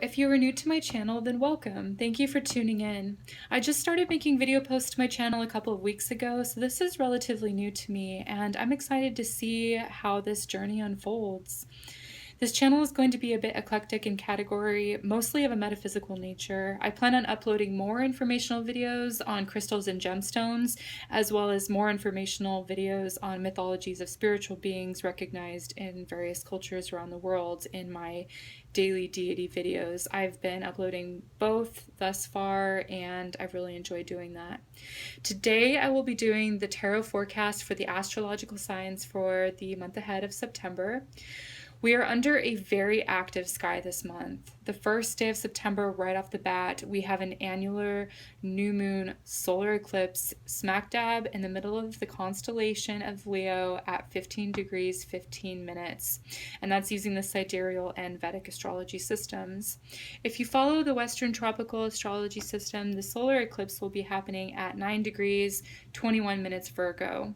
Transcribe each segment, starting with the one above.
If you are new to my channel, then welcome. Thank you for tuning in. I just started making video posts to my channel a couple of weeks ago, so this is relatively new to me, and I'm excited to see how this journey unfolds. This channel is going to be a bit eclectic in category, mostly of a metaphysical nature. I plan on uploading more informational videos on crystals and gemstones, as well as more informational videos on mythologies of spiritual beings recognized in various cultures around the world in my daily deity videos. I've been uploading both thus far, and I've really enjoyed doing that. Today I will be doing the tarot forecast for the astrological signs for the month ahead of September. We are under a very active sky this month. The first day of September, right off the bat, we have an annular new moon solar eclipse smack dab in the middle of the constellation of Leo at 15 degrees 15 minutes. And that's using the Sidereal and Vedic Astrology systems. If you follow the Western Tropical Astrology system, the solar eclipse will be happening at 9 degrees 21 minutes Virgo.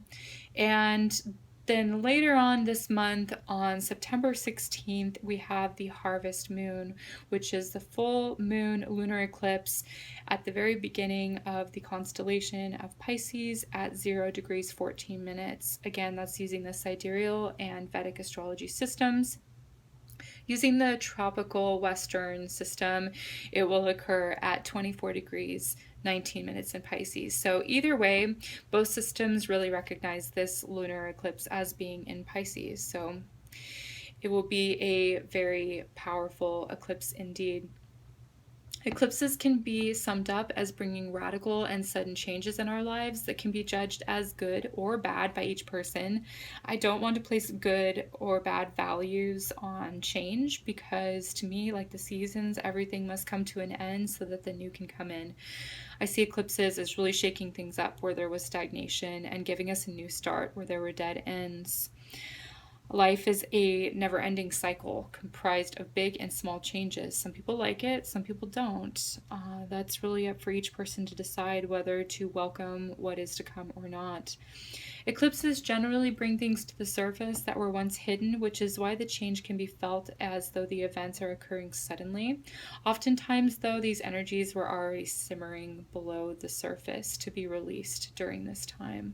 And then later on this month, on September 16th, we have the harvest moon, which is the full moon lunar eclipse at the very beginning of the constellation of Pisces at 0 degrees 14 minutes. Again, that's using the sidereal and Vedic astrology systems. Using the tropical Western system, it will occur at 24 degrees 19 minutes in Pisces. So either way, both systems really recognize this lunar eclipse as being in Pisces. So it will be a very powerful eclipse indeed. Eclipses can be summed up as bringing radical and sudden changes in our lives that can be judged as good or bad by each person. I don't want to place good or bad values on change because to me, like the seasons, everything must come to an end so that the new can come in. I see eclipses as really shaking things up where there was stagnation and giving us a new start where there were dead ends. Life is a never-ending cycle comprised of big and small changes. Some people like it, some people don't. That's really up for each person to decide whether to welcome what is to come or not. Eclipses generally bring things to the surface that were once hidden, which is why the change can be felt as though the events are occurring suddenly. Oftentimes, though, these energies were already simmering below the surface to be released during this time.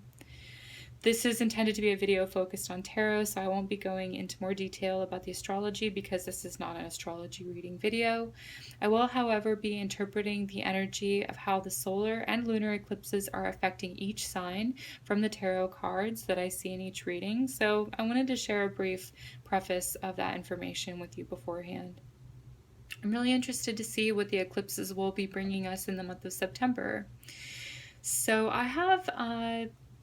This is intended to be a video focused on tarot, so I won't be going into more detail about the astrology because this is not an astrology reading video. I will, however, be interpreting the energy of how the solar and lunar eclipses are affecting each sign from the tarot cards that I see in each reading, so I wanted to share a brief preface of that information with you beforehand. I'm really interested to see what the eclipses will be bringing us in the month of September. So I have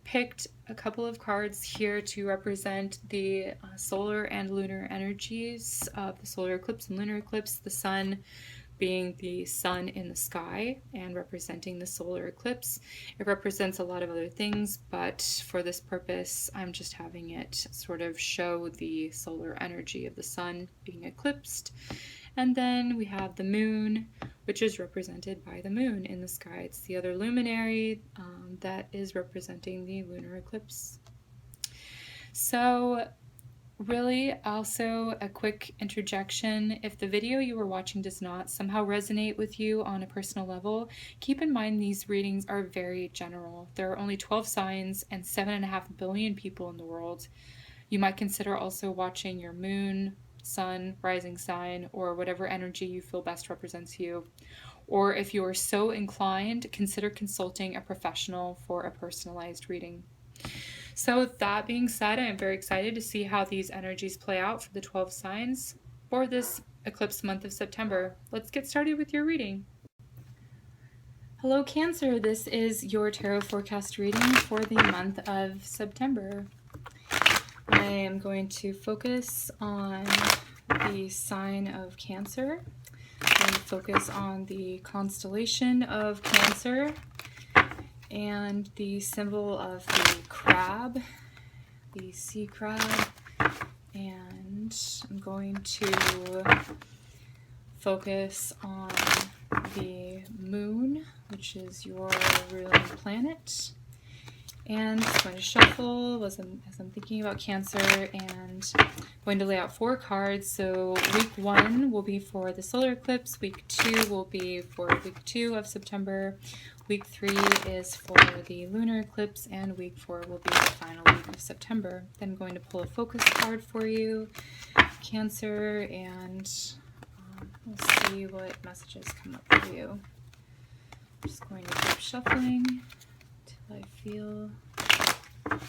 picked a couple of cards here to represent the solar and lunar energies of the solar eclipse and lunar eclipse, the sun being the sun in the sky and representing the solar eclipse. It represents a lot of other things, but for this purpose, I'm just having it sort of show the solar energy of the sun being eclipsed. And then we have the moon, which is represented by the moon in the sky. It's the other luminary that is representing the lunar eclipse. So really, also a quick interjection. If the video you are watching does not somehow resonate with you on a personal level, keep in mind these readings are very general. There are only 12 signs and 7.5 billion people in the world. You might consider also watching your moon, sun, rising sign, or whatever energy you feel best represents you. Or if you are so inclined, consider consulting a professional for a personalized reading. So with that being said, I am very excited to see how these energies play out for the 12 signs for this eclipse month of September. Let's get started with your reading. Hello Cancer, this is your tarot forecast reading for the month of September. I am going to focus on the sign of Cancer. I'm going to focus on the constellation of Cancer and the symbol of the crab, the sea crab, and I'm going to focus on the moon, which is your ruling planet, And just going to shuffle as I'm thinking about Cancer, and going to lay out 4 cards. So week 1 will be for the solar eclipse, week 2 will be for week 2 of September, week 3 is for the lunar eclipse, and week 4 will be the final week of September. Then I'm going to pull a focus card for you, Cancer, and we'll see what messages come up for you. I'm just going to keep shuffling till I feel the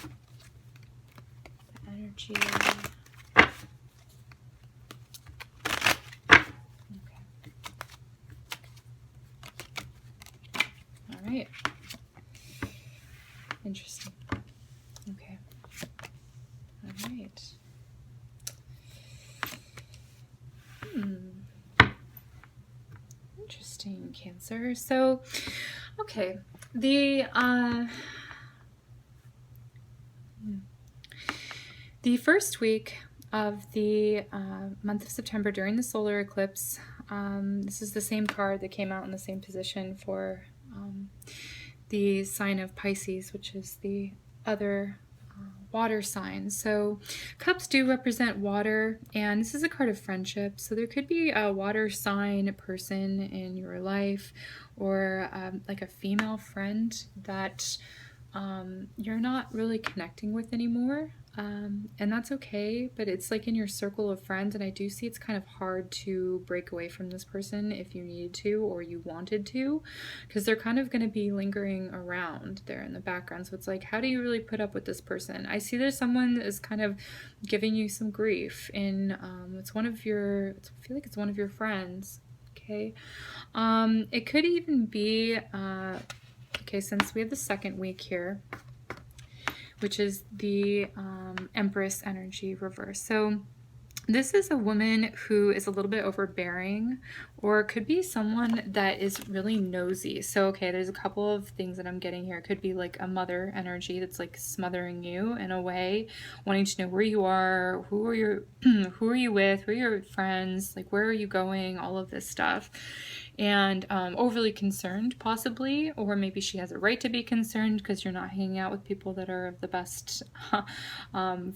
energy. Okay. All right. Interesting. Okay. All right. Interesting, Cancer. So, okay, the first week of the month of September during the solar eclipse, this is the same card that came out in the same position for the sign of Pisces, which is the other water sign. So cups do represent water, and this is a card of friendship. So there could be a water sign person in your life, or like a female friend that you're not really connecting with anymore. And that's okay, but it's like in your circle of friends, and I do see it's kind of hard to break away from this person if you needed to or you wanted to, because they're kind of going to be lingering around there in the background. So it's like, how do you really put up with this person? I see there's someone that is kind of giving you some grief, and it's one of your, I feel like it's one of your friends. Okay. It could even be, okay, since we have the second week here, which is the Empress energy reverse. So this is a woman who is a little bit overbearing, or could be someone that is really nosy. So, okay, there's a couple of things that I'm getting here. It could be like a mother energy that's like smothering you in a way, wanting to know where you are, who are your, who are you with, who are your friends, like where are you going, all of this stuff. And overly concerned possibly, or maybe she has a right to be concerned because you're not hanging out with people that are of the best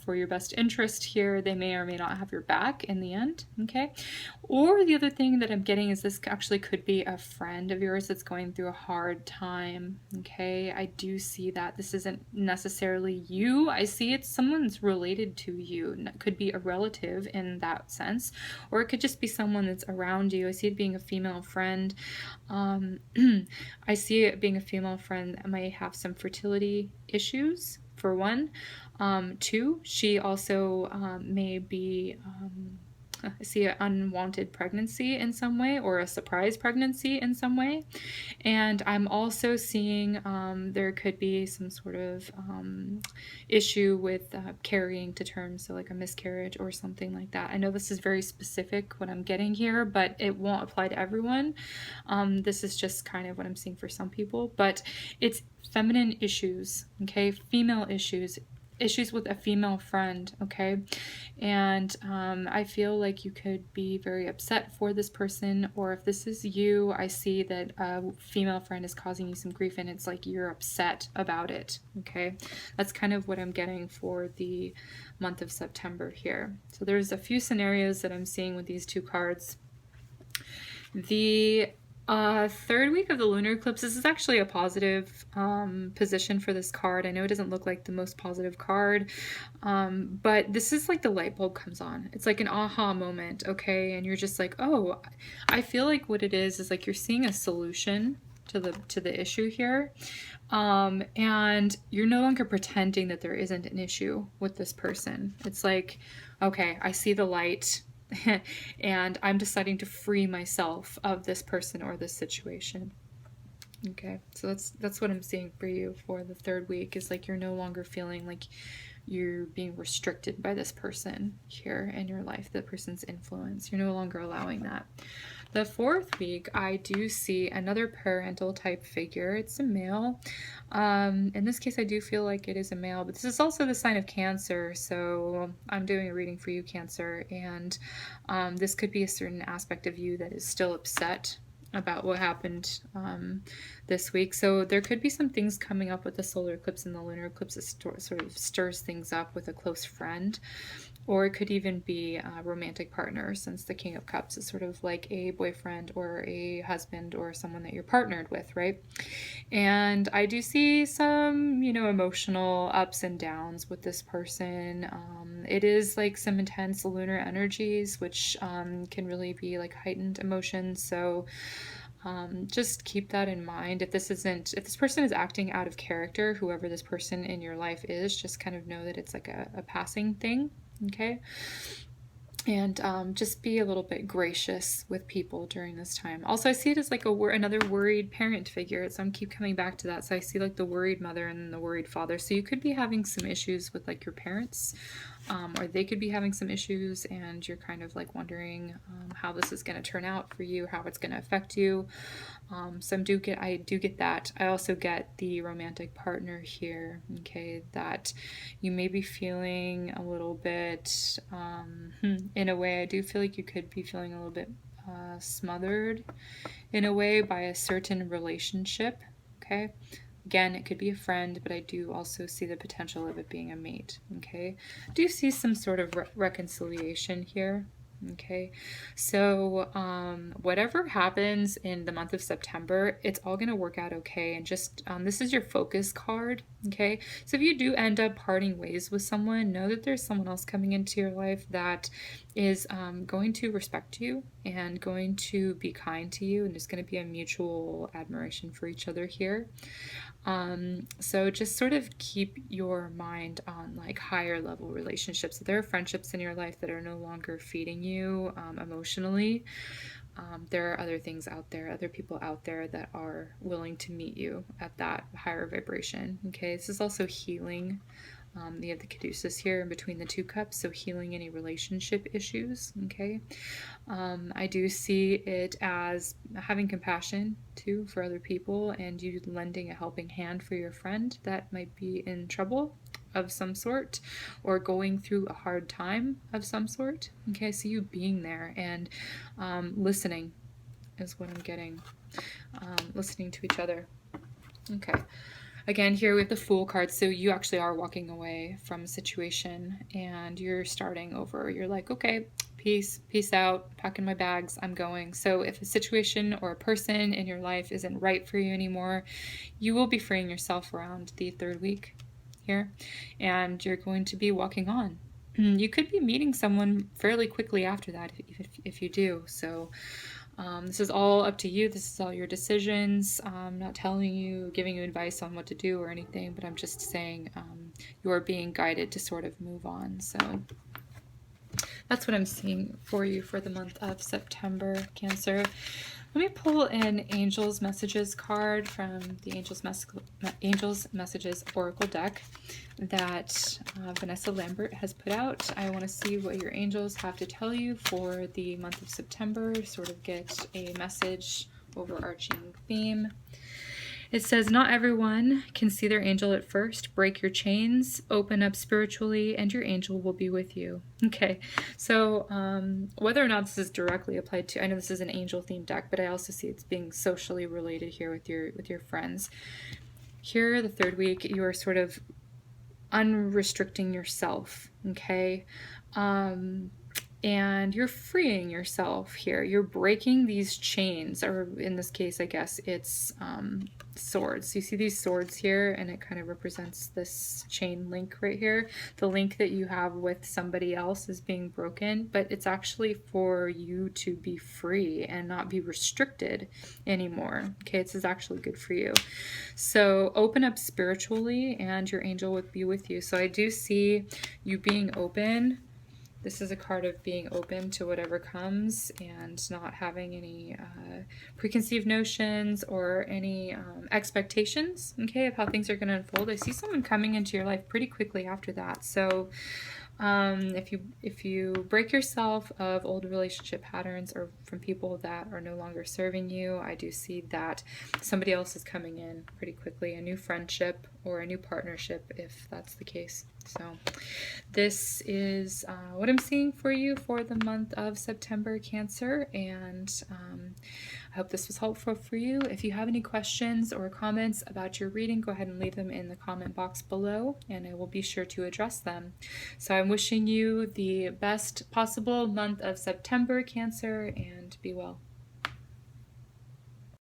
for your best interest here. They may or may not have your back in the end. Okay. Or the other thing that I'm getting is this actually could be a friend of yours that's going through a hard time. Okay, I do see that. This isn't necessarily you. I see it's someone that's related to you. It could be a relative in that sense, or it could just be someone that's around you. I see it being a female friend. I see it being a female friend that might have some fertility issues, for one. 2, she also may be, I see an unwanted pregnancy in some way, or a surprise pregnancy in some way. And I'm also seeing there could be some sort of issue with carrying to term, so like a miscarriage or something like that. I know this is very specific what I'm getting here, but it won't apply to everyone. This is just kind of what I'm seeing for some people, but it's feminine issues, okay, female issues with a female friend, okay? And I feel like you could be very upset for this person, or if this is you, I see that a female friend is causing you some grief, and it's like you're upset about it, okay? That's kind of what I'm getting for the month of September here. So there's a few scenarios that I'm seeing with these 2 cards. The third week of the lunar eclipse, this is actually a positive position for this card. I know it doesn't look like the most positive card, but this is like the light bulb comes on. It's like an aha moment, okay? And you're just like, oh, I feel like what it is like you're seeing a solution to the issue here, and you're no longer pretending that there isn't an issue with this person. It's like, okay, I see the light. And I'm deciding to free myself of this person or this situation. Okay, so that's what I'm seeing for you for the third week, is like you're no longer feeling like you're being restricted by this person here in your life, the person's influence. You're no longer allowing that. The fourth week, I do see another parental type figure. It's a male. In this case, I do feel like it is a male, but this is also the sign of Cancer. So I'm doing a reading for you, Cancer, and this could be a certain aspect of you that is still upset about what happened this week. So there could be some things coming up with the solar eclipse and the lunar eclipse that sort of stirs things up with a close friend. Or it could even be a romantic partner, since the King of Cups is sort of like a boyfriend or a husband or someone that you're partnered with, right? And I do see some, emotional ups and downs with this person. It is like some intense lunar energies, which can really be like heightened emotions. So just keep that in mind. If this person is acting out of character, whoever this person in your life is, just kind of know that it's like a passing thing. Okay. And just be a little bit gracious with people during this time. Also, I see it as like another worried parent figure. So I'm keep coming back to that. So I see like the worried mother and the worried father. So you could be having some issues with like your parents, or they could be having some issues, and you're kind of like wondering how this is going to turn out for you, how it's going to affect you. So I do get that. I also get the romantic partner here, okay, that you may be feeling a little bit, in a way, I do feel like you could be feeling a little bit smothered in a way by a certain relationship, okay? Again, it could be a friend, but I do also see the potential of it being a mate, okay? I do see some sort of reconciliation here. Okay, so whatever happens in the month of September, it's all going to work out okay. And just this is your focus card. Okay, so if you do end up parting ways with someone, know that there's someone else coming into your life that is going to respect you and going to be kind to you, and there's going to be a mutual admiration for each other here. So just sort of keep your mind on like higher level relationships. If there are friendships in your life that are no longer feeding you emotionally, there are other things out there, other people out there that are willing to meet you at that higher vibration. Okay, this is also healing. You have the caduceus here in between the two cups, so healing any relationship issues. Okay, I do see it as having compassion too for other people, and you lending a helping hand for your friend that might be in trouble of some sort or going through a hard time of some sort. Okay, so you being there and listening is what I'm getting. Listening to each other. Okay. Again, here we have the Fool card, so you actually are walking away from a situation and you're starting over. You're like, okay, peace out, packing my bags, I'm going. So if a situation or a person in your life isn't right for you anymore, you will be freeing yourself around the third week here, and you're going to be walking on. You could be meeting someone fairly quickly after that if you do. So this is all up to you. This is all your decisions. I'm not telling you, giving you advice on what to do or anything, but I'm just saying you're being guided to sort of move on. So that's what I'm seeing for you for the month of September, Cancer. Let me pull an Angels Messages card from the Angels Messages Oracle deck that Vanessa Lambert has put out. I want to see what your angels have to tell you for the month of September, sort of get a message, overarching theme. It says, not everyone can see their angel at first. Break your chains, open up spiritually, and your angel will be with you. Okay, so whether or not this is directly applied to, I know this is an angel-themed deck, but I also see it's being socially related here with your friends. Here, the third week, you are sort of unrestricting yourself, okay? And you're freeing yourself here. You're breaking these chains, or in this case, I guess it's swords. You see these swords here, and it kind of represents this chain link right here. The link that you have with somebody else is being broken, but it's actually for you to be free and not be restricted anymore. Okay, this is actually good for you. So open up spiritually, and your angel would be with you. So I do see you being open. This is a card of being open to whatever comes and not having any preconceived notions or any expectations, okay, of how things are going to unfold. I see someone coming into your life pretty quickly after that. So if you break yourself of old relationship patterns or from people that are no longer serving you, I do see that somebody else is coming in pretty quickly, a new friendship or a new partnership, if that's the case. So this is what I'm seeing for you for the month of September, Cancer, and I hope this was helpful for you. If you have any questions or comments about your reading, go ahead and leave them in the comment box below, and I will be sure to address them. So I'm wishing you the best possible month of September, Cancer, and be well.